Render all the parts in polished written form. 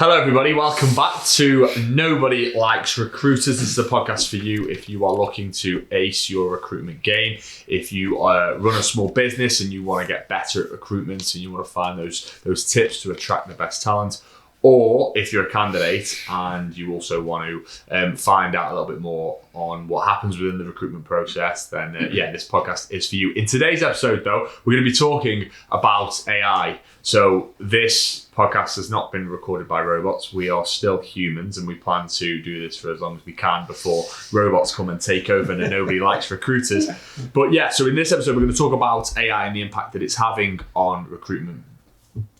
Hello everybody, welcome back to Nobody Likes Recruiters. This is a podcast for you if you are looking to ace your recruitment game, if you run a small business and you want to get better at recruitment and you want to find those tips to attract the best talent, or if you're a candidate and you also want to find out a little bit more on what happens within the recruitment process, then this podcast is for you. In today's episode though, we're going to be talking about AI. So this podcast has not been recorded by robots. We are still humans and we plan to do this for as long as we can before robots come and take over and nobody likes recruiters. But yeah, so in this episode, we're going to talk about AI and the impact that it's having on recruitment.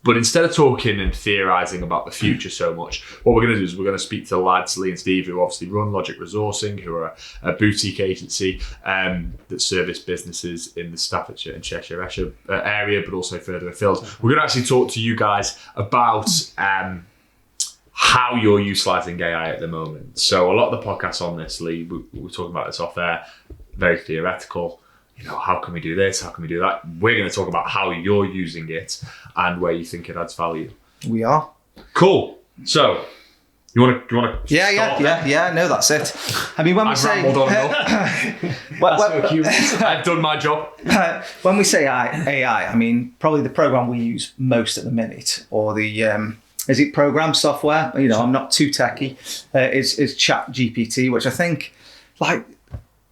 But instead of talking and theorising about the future so much, what we're going to do is we're going to speak to the lads, Lee and Steve, who obviously run Logic Resourcing, who are a boutique agency that service businesses in the Staffordshire and Cheshire area, but also further afield. We're going to actually talk to you guys about how you're utilising AI at the moment. So a lot of the podcasts on this, Lee, we're talking about this off air, very theoretical. You know, how can we do this? How can we do that? We're going to talk about how you're using it and where you think it adds value. We are. Cool. So, you want to? Yeah. No, that's it. I mean, when we say, I've done my job. When we say AI, I mean probably the program we use most at the minute, or the is it program software? You know, I'm not too techie. Is ChatGPT, which I think like.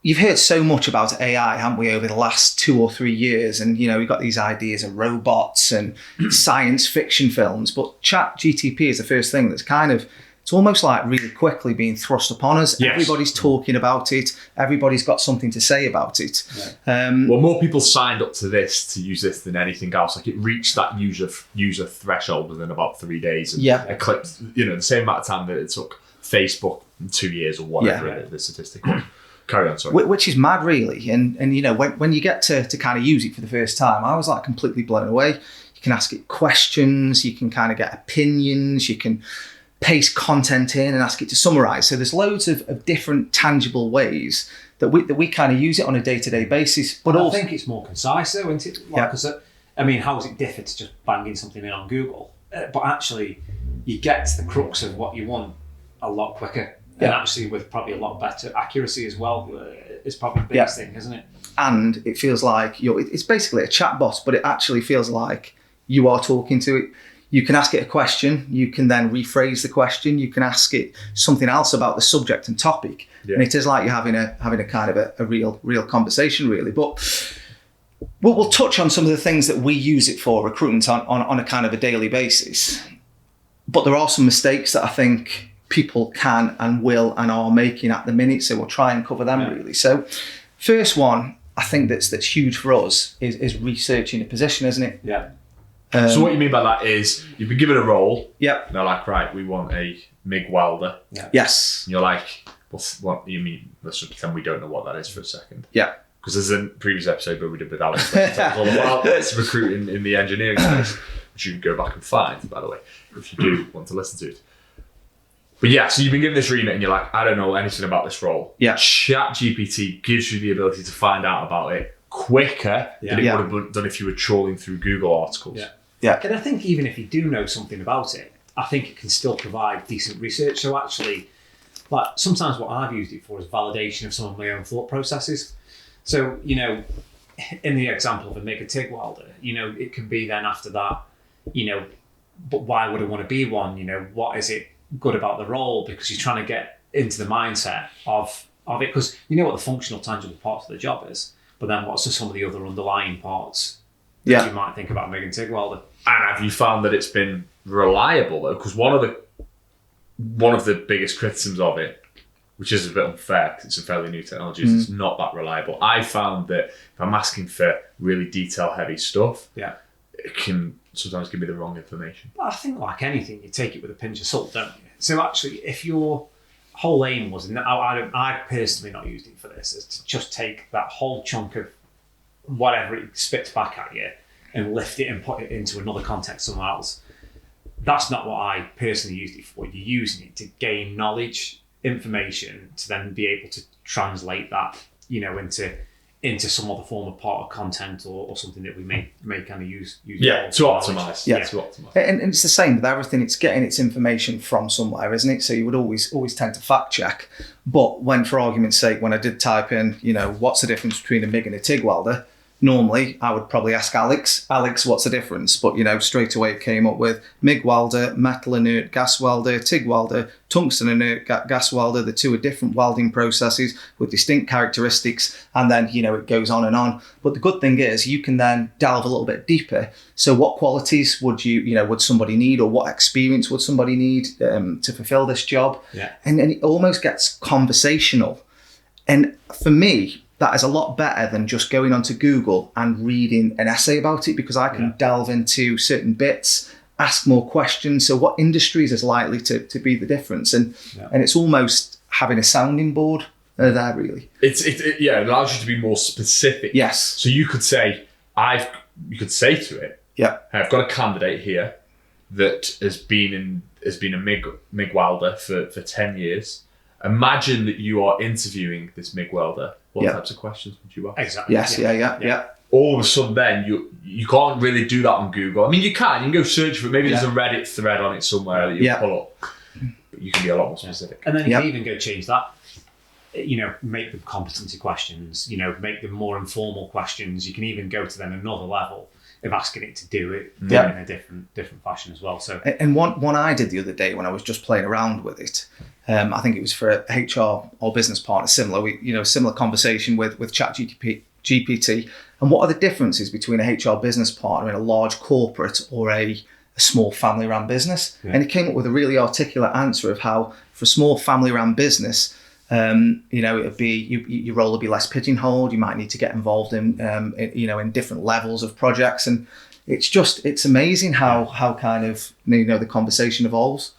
You've heard so much about AI, haven't we, over the last 2 or 3 years? And, you know, we've got these ideas of robots and science fiction films. But ChatGPT is the first thing that's it's almost like really quickly being thrust upon us. Yes. Everybody's talking about it. Everybody's got something to say about it. Yeah. Well, more people signed up to use this than anything else. Like it reached that user threshold within about 3 days. And eclipsed, the same amount of time that it took Facebook in 2 years or whatever the statistic was. Carry on, sorry. Which is mad, really. And you know, when you get to kind of use it for the first time, I was like completely blown away. You can ask it questions, you can kind of get opinions, you can paste content in and ask it to summarize. So there's loads of different tangible ways that we kind of use it on a day-to-day basis. But I think it's more concise though, isn't it? Like, I mean, how does it differ to just banging something in on Google? But actually, you get to the crux of what you want a lot quicker. And actually with probably a lot better accuracy as well is probably the biggest thing, isn't it? And it feels like it's basically a chatbot, but it actually feels like you are talking to it. You can ask it a question, you can then rephrase the question, you can ask it something else about the subject and topic. Yeah. And it is like you're having a kind of a real conversation, really. But we'll touch on some of the things that we use it for recruitment on a kind of a daily basis. But there are some mistakes that I think people can and will and are making at the minute, so we'll try and cover them really. So first one I think that's huge for us is researching a position, isn't it? Yeah. So what you mean by that is you've been given a role. Yep. And they're like, right, we want a MIG welder. Yeah. Yes. And you're like, what do you mean? Let's just pretend we don't know what that is for a second. Yeah. Because there's a previous episode where we did with Alex that was all about recruiting in the engineering space, which you can go back and find, by the way, if you do want to listen to it. But yeah, so you've been given this remit and you're like, I don't know anything about this role. Yeah. ChatGPT gives you the ability to find out about it quicker than it would have done if you were trawling through Google articles. Yeah. Yeah. And I think even if you do know something about it, I think it can still provide decent research. So actually, like sometimes what I've used it for is validation of some of my own thought processes. So, you know, in the example of a MIG TIG welder, you know, it can be then after that, you know, but why would I want to be one? You know, what is it good about the role? Because you're trying to get into the mindset of it, because you know what the functional, tangible parts of the job is, but then what's some of the other underlying parts that you might think about MIG and TIG welder. And have you found that it's been reliable though? Because one of the biggest criticisms of it, which is a bit unfair because it's a fairly new technology, is it's not that reliable. I found that if I'm asking for really detail heavy stuff, it can sometimes give me the wrong information. Well, I think like anything, you take it with a pinch of salt, don't you? So actually, if your whole aim was, and I personally not used it for this, is to just take that whole chunk of whatever it spits back at you and lift it and put it into another context somewhere else. That's not what I personally used it for. You're using it to gain knowledge, information, to then be able to translate that, you know, into into some other form of part of content or something that we may kind of use to optimize. To optimize. And it's the same with everything. It's getting its information from somewhere, isn't it? So you would always tend to fact check. But when, for argument's sake, when I did type in, what's the difference between a MIG and a TIG welder? Normally, I would probably ask Alex, what's the difference? But, straight away it came up with MIG welder, metal inert gas welder, TIG welder, tungsten inert gas welder. The two are different welding processes with distinct characteristics. And then, it goes on and on. But the good thing is you can then delve a little bit deeper. So what qualities would would somebody need, or what experience would somebody need to fulfill this job? Yeah. And it almost gets conversational. And for me, that is a lot better than just going onto Google and reading an essay about it, because I can delve into certain bits, ask more questions. So what industries is likely to be the difference? And it's almost having a sounding board there, really. It allows you to be more specific. Yes. So you could say, you could say to it, I've got a candidate here that has been a MIG welder for 10 years. Imagine that you are interviewing this MIG welder. What types of questions would you ask? Exactly. Yes, yeah. All of a sudden then, you can't really do that on Google. I mean, you can go search for it. Maybe there's a Reddit thread on it somewhere that you pull up. But you can be a lot more specific. And then you can even go change that. Make them competency questions, make them more informal questions. You can even go to then another level of asking it to do it in a different fashion as well. So, and one I did the other day when I was just playing around with it, I think it was for a HR or business partner, similar conversation with ChatGPT. And what are the differences between a HR business partner in a large corporate or a small family-run business? Yeah. And it came up with a really articulate answer of how, for a small family-run business, it'd be your role would be less pigeonholed. You might need to get involved in different levels of projects, and it's amazing how kind of the conversation evolves.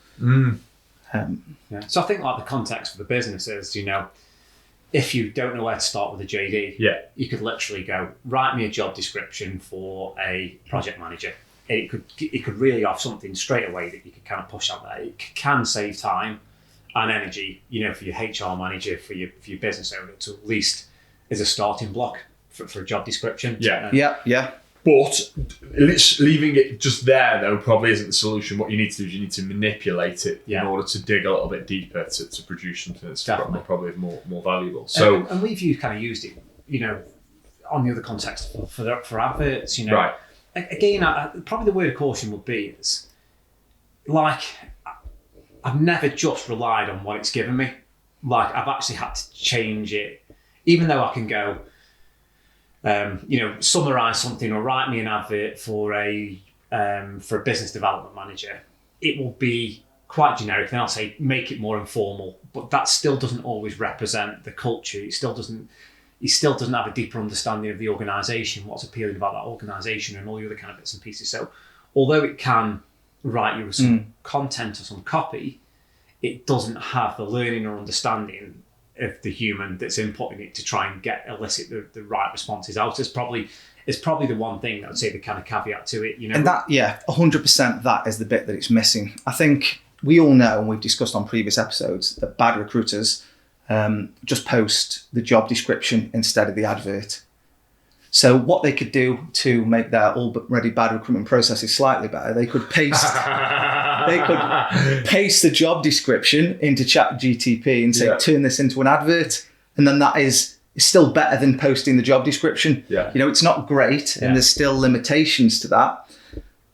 So I think the context for the business is, if you don't know where to start with a JD, you could literally go, write me a job description for a project manager. It could really have something straight away that you could kind of push out there. It can save time and energy, for your HR manager, for your business owner, to at least as a starting block for a job description. Yeah. But leaving it just there, though, probably isn't the solution. What you need to do is you need to manipulate it in order to dig a little bit deeper to produce something that's probably more valuable. So, and we've kind of used it, on the other context for adverts. Right. Again, probably the word of caution would be is I've never just relied on what it's given me. I've actually had to change it, even though I can go, summarize something or write me an advert for a business development manager. It will be quite generic. Then I'll say make it more informal, but that still doesn't always represent the culture. It still doesn't have a deeper understanding of the organisation, what's appealing about that organisation, and all the other kind of bits and pieces. So, although it can write you some content or some copy, it doesn't have the learning or understanding of the human that's inputting it to try and elicit the right responses out. It's probably the one thing that I'd say the kind of caveat to it, And that, 100% that is the bit that it's missing. I think we all know, and we've discussed on previous episodes, that bad recruiters just post the job description instead of the advert. So what they could do to make their already bad recruitment processes slightly better, they could paste the job description into ChatGPT and say, turn this into an advert. And then that is still better than posting the job description. Yeah. It's not great, and there's still limitations to that.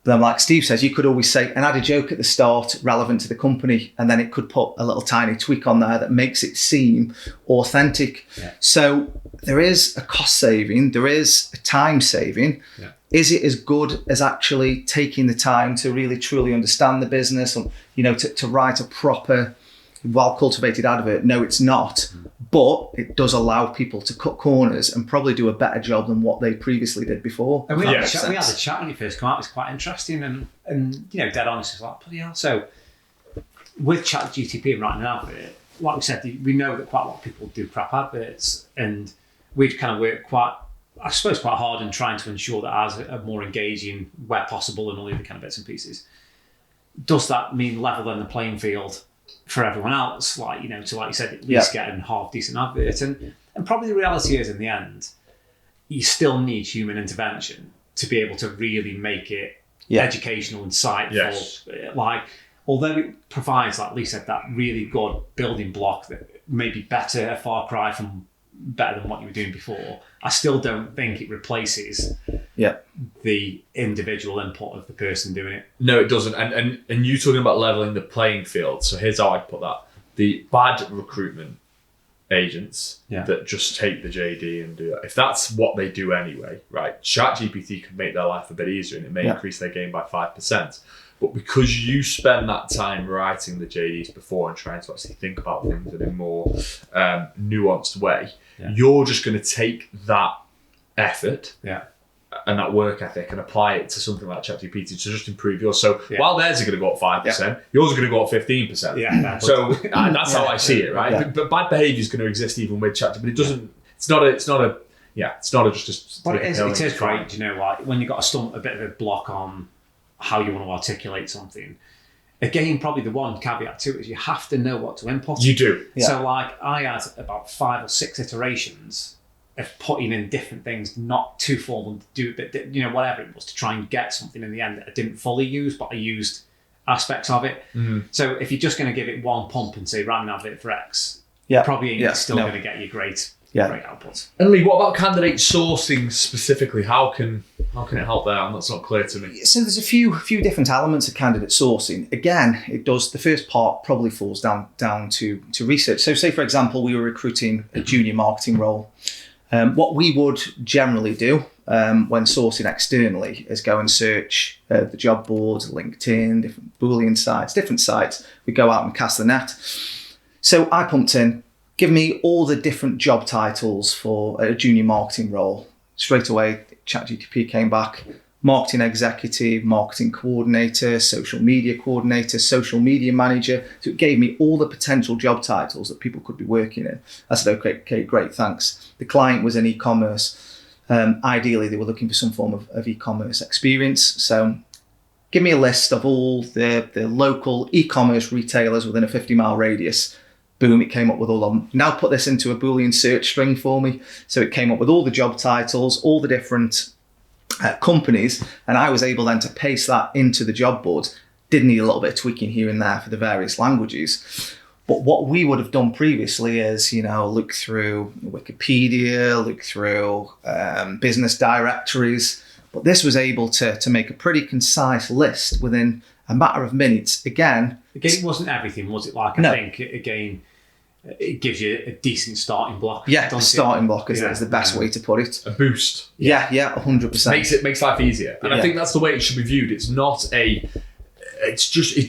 But then, like Steve says, you could always say, and add a joke at the start relevant to the company, and then it could put a little tiny tweak on there that makes it seem authentic. Yeah. So there is a cost saving, there is a time saving. Yeah. Is it as good as actually taking the time to really truly understand the business, and to write a proper, well-cultivated advert? No, it's not. But it does allow people to cut corners and probably do a better job than what they previously did before. And we had a chat when you first come out. It was quite interesting and dead honest. It's like, bloody hell. So with ChatGPT and writing an advert, like we said, we know that quite a lot of people do crap adverts, and we've kind of worked quite hard in trying to ensure that ours are more engaging where possible and all the other kind of bits and pieces. Does that mean leveling the playing field for everyone else, like you said, at least getting half decent adverts, and probably the reality is in the end, you still need human intervention to be able to really make it educational, insightful. Yes. Like, although it provides, like Lee said, that really good building block that may be better, a far cry from better than what you were doing before, I still don't think it replaces the individual input of the person doing it. No, it doesn't. And you talking about leveling the playing field. So here's how I'd put that. The bad recruitment agents that just take the JD and do that. If that's what they do anyway, right? ChatGPT could make their life a bit easier and it may increase their game by 5%. But because you spend that time writing the JDs before and trying to actually think about things in a more nuanced way, you're just going to take that effort and that work ethic and apply it to something like ChatGPT to just improve yours. So while theirs are going to go up 5%, yours are going to go up 15%. Yeah, so that's how I see it, right? Yeah. But bad behaviour is going to exist even with ChatGPT. But it doesn't. It's not just. But it is great, you know, like when you've got a bit of a block on how you want to articulate something. Again, probably the one caveat to it is you have to know what to input. You do. Yeah. So like I had about 5 or 6 iterations of putting in different things, not too formal, you know, whatever it was, to try and get something in the end that I didn't fully use, but I used aspects of it. So if you're just going to give it one pump and say, run an advert for X, probably ain't still going to get you great outputs. And Lee, what about candidate sourcing specifically? How can it help there? That's not clear to me. So there's a few different elements of candidate sourcing. Again, it does. The first part probably falls down to research. So say, for example, we were recruiting a junior marketing role. What we would generally do when sourcing externally is go and search the job boards, LinkedIn, different Boolean sites, different sites. We go out and cast the net. So I pumped in, give me all the different job titles for a junior marketing role. Straight away, ChatGPT came back, marketing executive, marketing coordinator, social media coordinator, social media manager. So it gave me all the potential job titles that people could be working in. I said, okay, great, thanks. The client was in e-commerce. Ideally, they were looking for some form of e-commerce experience. So give me a list of all the local e-commerce retailers within a 50-mile radius. Boom, it came up with all of them. Now put this into a Boolean search string for me. So it came up with all the job titles, all the different companies, and I was able then to paste that into the job boards. Did need a little bit of tweaking here and there for the various languages. But what we would have done previously is, you know, look through Wikipedia, look through business directories. But this was able to make a pretty concise list within a matter of minutes. Again, it wasn't everything, was it? Like, I think, again, it gives you a decent starting block. Yeah, a starting block is the best way to put it. A boost. Yeah, 100%. Makes life easier. And I think that's the way it should be viewed. It's not it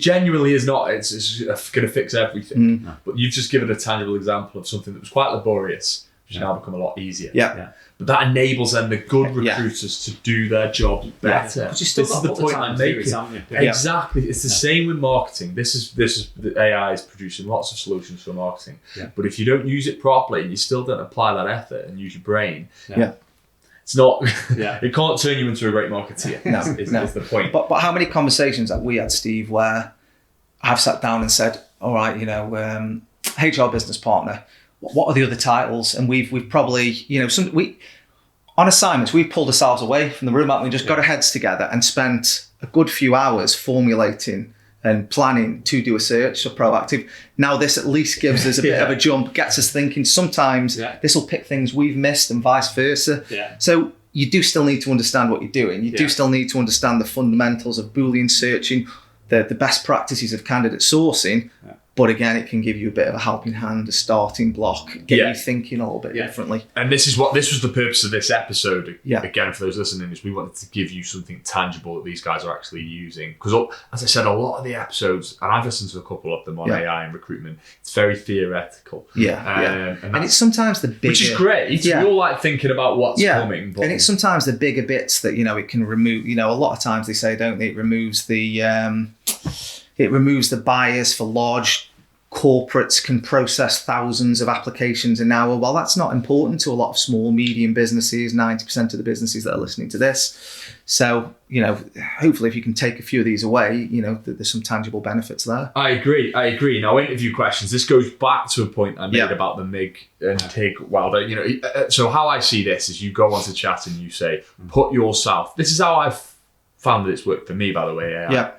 genuinely is not, it's going to fix everything. But you've just given a tangible example of something that was quite laborious, which has now become a lot easier. Yeah. But that enables then the good recruiters to do their job better. This is the point I'm making. Exactly. It's the same with marketing. This is the AI is producing lots of solutions for marketing. But if you don't use it properly and you still don't apply that effort and use your brain, it's not. It can't turn you into a great marketeer. Is the point. But how many conversations have we had, Steve, where I've sat down and said, all right, you know, HR business partner, what are the other titles? And we've probably, you know, on assignments, we've pulled ourselves away from the room, haven't we? Just got our heads together and spent a good few hours formulating and planning to do a search, so proactive. Now this at least gives us a bit of a jump, gets us thinking. Sometimes this will pick things we've missed and vice versa. So you do still need to understand what you're doing. You do still need to understand the fundamentals of Boolean searching, the best practices of candidate sourcing. But again, it can give you a bit of a helping hand, a starting block, get you thinking a little bit differently. And this was the purpose of this episode. Again, for those listening, is we wanted to give you something tangible that these guys are actually using. Because as I said, a lot of the episodes, and I've listened to a couple of them on AI and recruitment, it's very theoretical. And it's sometimes the bigger... Which is great. We all like thinking about what's coming. But... And it's sometimes the bigger bits that, you know, it can remove. You know, a lot of times they say, don't they, it removes the bias for large corporates can process thousands of applications an hour. Well, that's not important to a lot of small, medium businesses, 90% of the businesses that are listening to this. So, hopefully if you can take a few of these away, there's some tangible benefits there. I agree. Now, interview questions, this goes back to a point I made about the MIG and TIG welder. So how I see this is you go onto chat and you say, put yourself, this is how I've found that it's worked for me, by the way.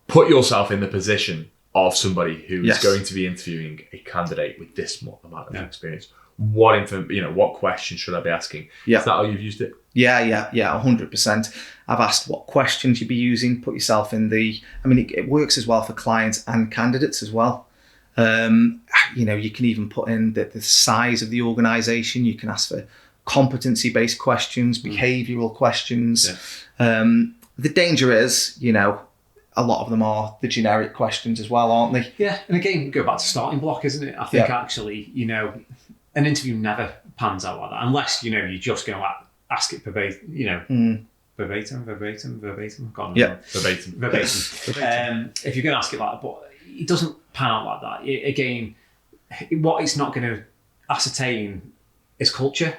Put yourself in the position of somebody who is going to be interviewing a candidate with this amount of experience. What questions should I be asking? Is that how you've used it? Yeah, 100%. I've asked what questions you'd be using. Put yourself in it works as well for clients and candidates as well. You can even put in the size of the organization. You can ask for competency-based questions, behavioral questions. The danger is, a lot of them are the generic questions as well, aren't they? Yeah, and again, go back to starting block, isn't it? I think actually, an interview never pans out like that unless, you're just going to ask it verbatim, verbatim. If you're going to ask it like that, but it doesn't pan out like that. Again, what it's not going to ascertain is culture.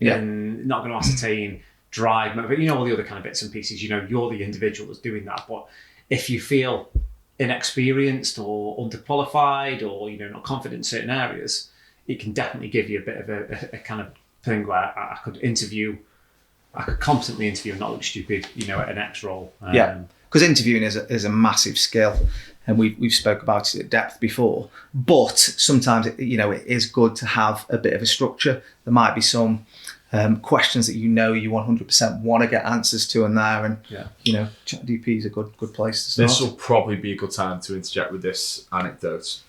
And not going to ascertain drive, all the other kind of bits and pieces. You're the individual that's doing that, but if you feel inexperienced or underqualified or not confident in certain areas, it can definitely give you a bit of a kind of thing where I could competently interview and not look stupid, at an X role. Because interviewing is a massive skill, and we've spoke about it at depth before. But sometimes it is good to have a bit of a structure. There might be some questions that you 100% want to get answers to in there, and ChatGPT is a good place to start. This will probably be a good time to interject with this anecdote.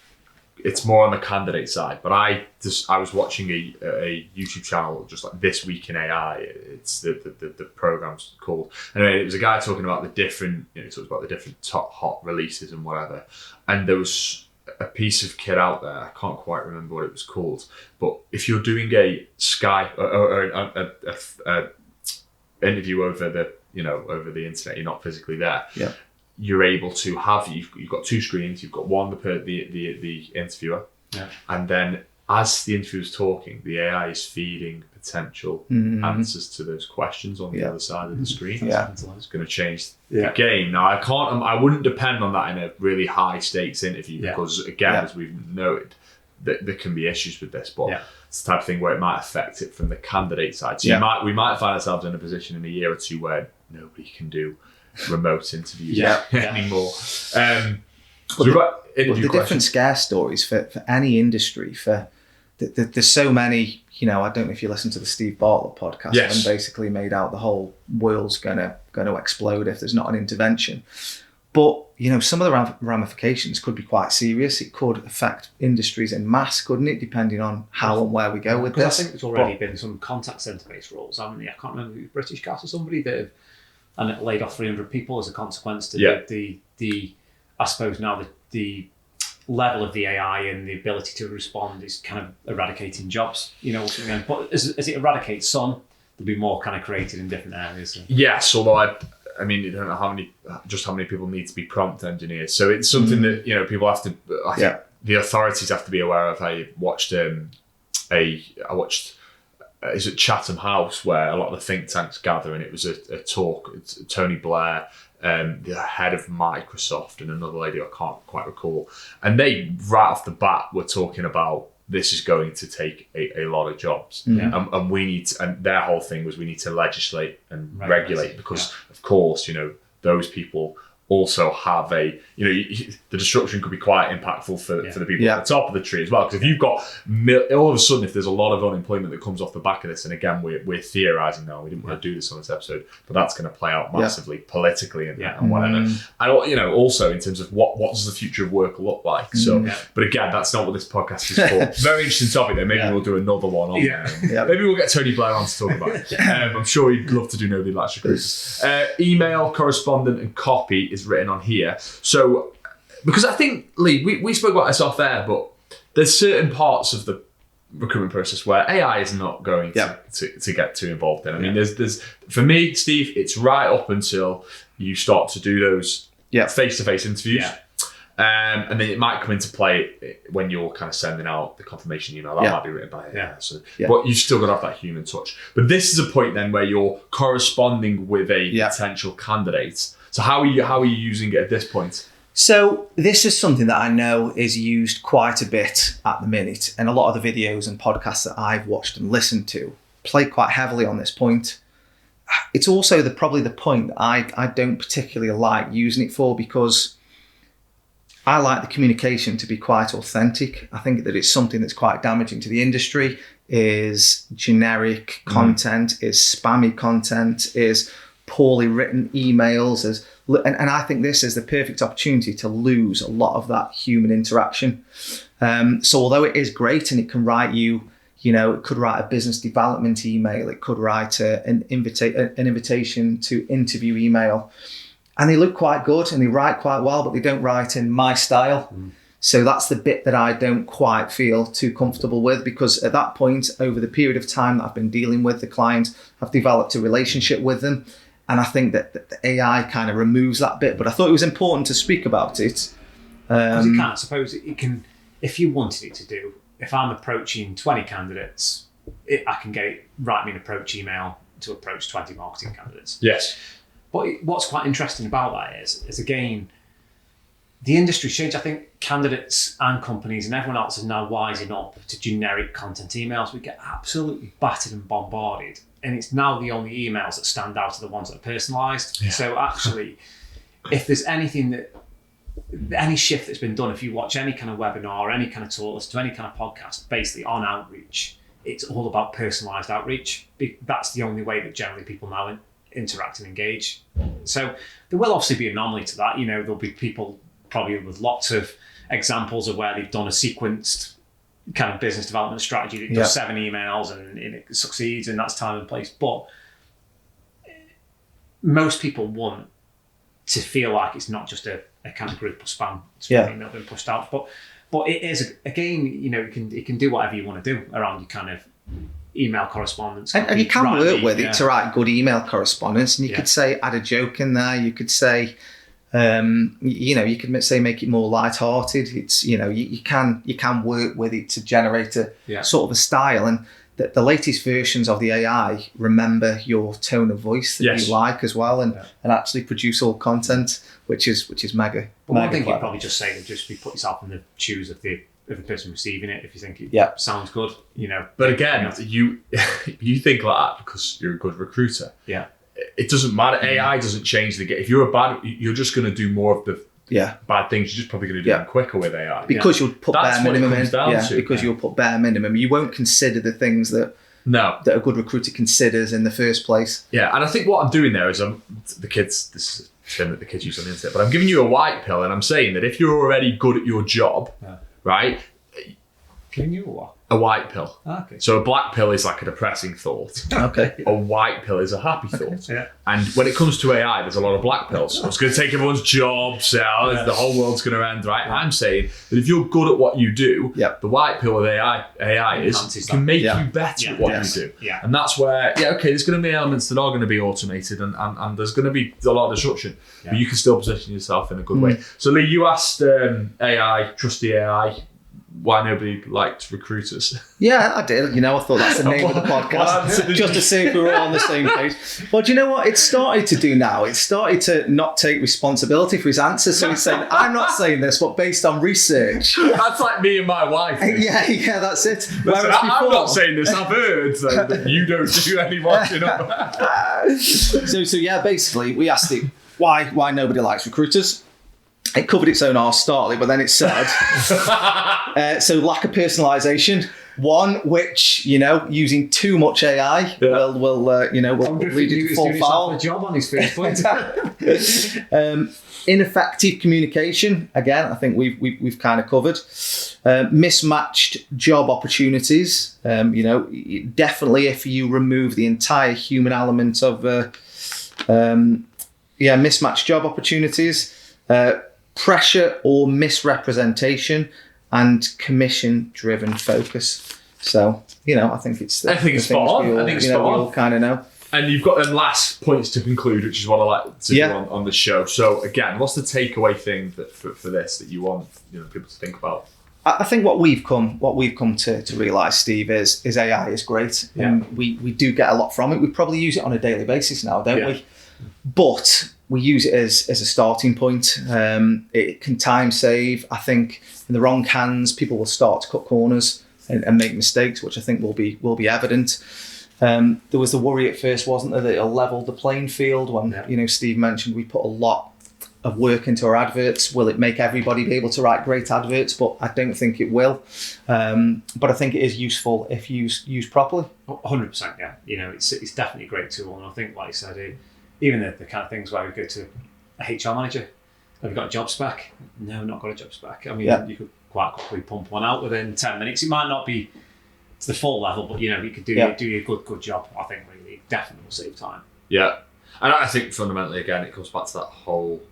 It's more on the candidate side, but I was watching a YouTube channel just like This Week in AI. It's the program's called. Anyway, it was a guy talking about the different, he talks about the different top hot releases and whatever. And there was a piece of kit out there. I can't quite remember what it was called, but if you're doing a Skype or a interview over the internet, you're not physically there. You're able to have you've got two screens. You've got one the interviewer, and then as the interviewer's talking, the AI is feeding potential answers to those questions on the other side of the screen. It's going to change the game. Now, I wouldn't depend on that in a really high stakes interview because, again, as we've noted, there can be issues with this, but it's the type of thing where it might affect it from the candidate side. So we might find ourselves in a position in a year or two where nobody can do remote interviews anymore. The different scare stories for any industry. There's so many. I don't know if you listen to the Steve Bartlett podcast, and basically made out the whole world's going to explode if there's not an intervention. But some of the ramifications could be quite serious. It could affect industries en masse, couldn't it? Depending on how and where we go with this. I think there's already been some contact centre based roles, haven't there? I can't remember, British Gas or somebody that have, and it laid off 300 people as a consequence to the I suppose now the level of the AI and the ability to respond is kind of eradicating jobs, but as it eradicates some, there'll be more kind of created in different areas. So. Yes, although I mean, you don't know how many people need to be prompt engineers. So it's something that, people have to, the authorities have to be aware of. I watched, is it Chatham House, where a lot of the think tanks gather, and it was a talk. It's Tony Blair, the head of Microsoft, and another lady I can't quite recall. And they, right off the bat, were talking about this is going to take a lot of jobs. And we need to, and their whole thing was we need to legislate and regulate because, of course, those people also have the disruption could be quite impactful for the people at the top of the tree as well. Because if you've got all of a sudden, if there's a lot of unemployment that comes off the back of this, and again we're theorising now, we didn't want to do this on this episode, but that's going to play out massively politically and whatever. And also in terms of what does the future of work look like. So, but again, that's not what this podcast is for. Very interesting topic though. Maybe we'll do another one on there. Maybe we'll get Tony Blair on to talk about it. I'm sure he'd love to do Nobody Likes Recruiters. Email, correspondent, and copy is written on here. So, because I think, Lee, we spoke about this off air, but there's certain parts of the recruitment process where AI is not going to get too involved in. I mean, there's for me, Steve, it's right up until you start to do those face-to-face interviews. And then it might come into play when you're kind of sending out the confirmation email. That might be written by AI. So, but you've still got to have that human touch. But this is a point then where you're corresponding with a potential candidate. So how are you using it at this point? So this is something that I know is used quite a bit at the minute. And a lot of the videos and podcasts that I've watched and listened to play quite heavily on this point. It's also probably the point that I don't particularly like using it for, because I like the communication to be quite authentic. I think that it's something that's quite damaging to the industry, is generic content, is spammy content, is poorly written emails. And I think this is the perfect opportunity to lose a lot of that human interaction. So although it is great and it can write it could write a business development email, it could write an invitation to interview email. And they look quite good and they write quite well, but they don't write in my style. So that's the bit that I don't quite feel too comfortable with, because at that point, over the period of time that I've been dealing with the client, I've developed a relationship with them. And I think that the AI kind of removes that bit. But I thought it was important to speak about it. Because it can, I suppose it can, if you wanted it to do, if I'm approaching 20 candidates, I can get it, write me an approach email to approach 20 marketing candidates. Yes. But what's quite interesting about that is again, the industry's changed. I think candidates and companies and everyone else is now wising up to generic content emails. We get absolutely battered and bombarded. And it's now the only emails that stand out are the ones that are personalised. Yeah. So actually, if there's any shift that's been done, if you watch any kind of webinar or any kind of talk, listen to any kind of podcast, basically on outreach, it's all about personalised outreach. That's the only way that generally people now interact and engage. So there will obviously be an anomaly to that. There'll be people probably with lots of examples of where they've done a sequenced kind of business development strategy that does 7 emails and it succeeds, and that's time and place. But most people want to feel like it's not just a kind of group of spam email being pushed out. But it is, again, it can do whatever you want to do around your kind of email correspondence. And you can work with it to write good email correspondence. And you could say, add a joke in there. You could say, you could say, make it more lighthearted. It's, you can work with it to generate a sort of a style. And the latest versions of the AI remember your tone of voice that you like as well, and actually produce all content, which is mega. But one thing you'd probably just say would just be put yourself in the shoes of the person receiving it. If you think it sounds good, But again, you think like that because you're a good recruiter. Yeah. It doesn't matter. AI doesn't change the game. If you're you're just going to do more of the bad things. You're just probably going to do them quicker with AI. Because you'll put That's bare minimum in. Because you'll put bare minimum. You won't consider the things that a good recruiter considers in the first place. Yeah, and I think what I'm doing there is the kids, this is a term that the kids use on the internet, but I'm giving you a white pill and I'm saying that if you're already good at your job, right? Giving you what? A white pill. Okay. So a black pill is like a depressing thought. Okay. A white pill is a happy thought. Yeah. And when it comes to AI, there's a lot of black pills. It's going to take everyone's jobs. The whole world's going to end, right? Yeah. I'm saying that if you're good at what you do, the white pill of AI can make you better at what you do. Yeah. And that's where, there's going to be elements that are going to be automated and there's going to be a lot of disruption. Yeah. But you can still position yourself in a good way. So Lee, you asked AI, trusty AI, why nobody liked recruiters. Yeah, I did. I thought that's the name of the podcast, just to see if we were all on the same page. Well, do you know what it's started to do now? It's started to not take responsibility for his answers. So he's saying, I'm not saying this, but based on research. That's like me and my wife. Yeah, that's it. Listen, I'm not saying this. I've heard that you don't do any watching up. So basically, we asked it why nobody likes recruiters. It covered its own arse startly, but then it said, so lack of personalisation. One, which, using too much AI will lead you to fall foul. A job on his first point. Ineffective communication. Again, I think we've kind of covered. Mismatched job opportunities. Definitely if you remove the entire human element of mismatched job opportunities. Pressure or misrepresentation, and commission-driven focus. So, I think it's... I think it's spot on. I think it's spot on. We all kind of know. And you've got them last points to conclude, which is what I like to do on the show. So again, what's the takeaway thing for this that you want people to think about? I think what we've come to realise, Steve, is AI is great, and we do get a lot from it. We probably use it on a daily basis now, don't we? But we use it as a starting point. It can time save. I think in the wrong hands, people will start to cut corners and make mistakes, which I think will be evident. There was the worry at first, wasn't there, that it'll level the playing field when Steve mentioned we put a lot of work into our adverts. Will it make everybody be able to write great adverts? But I don't think it will. But I think it is useful if used properly. 100%, yeah. It's definitely a great tool, and I think, like you said, even the kind of things where we go to a HR manager, have you got a job spec? No, not got a job spec. I mean, you could quite quickly pump one out within 10 minutes. It might not be to the full level, but you could do a good job. I think really definitely will save time. Yeah, and I think fundamentally, again, it comes back to that whole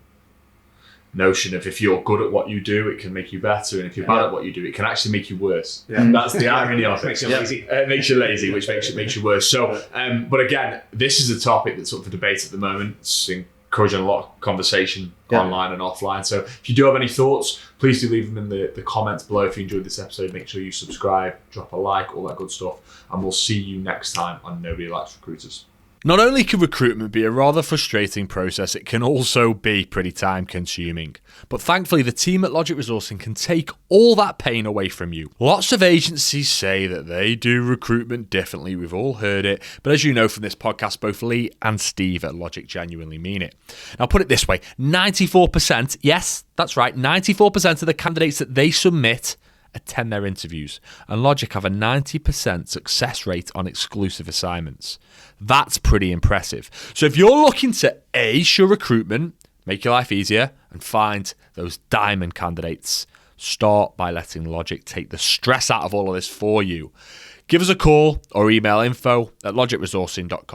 notion of if you're good at what you do, it can make you better, and if you're bad at what you do, it can actually make you worse. Yeah. That's the irony of it. Makes you lazy. It makes you lazy, which makes you worse. So, but again, this is a topic that's up for debate at the moment. It's encouraging a lot of conversation online and offline. So if you do have any thoughts, please do leave them in the comments below. If you enjoyed this episode, make sure you subscribe, drop a like, all that good stuff, and we'll see you next time on Nobody Likes Recruiters. Not only can recruitment be a rather frustrating process, it can also be pretty time consuming. But thankfully, the team at Logic Resourcing can take all that pain away from you. Lots of agencies say that they do recruitment differently. We've all heard it. But as you know from this podcast, both Lee and Steve at Logic genuinely mean it. Now, put it this way, 94%, yes, that's right, 94% of the candidates that they submit attend their interviews, and Logic have a 90% success rate on exclusive assignments. That's pretty impressive. So if you're looking to ace your recruitment, make your life easier, and find those diamond candidates, start by letting Logic take the stress out of all of this for you. Give us a call or email info@logicresourcing.com.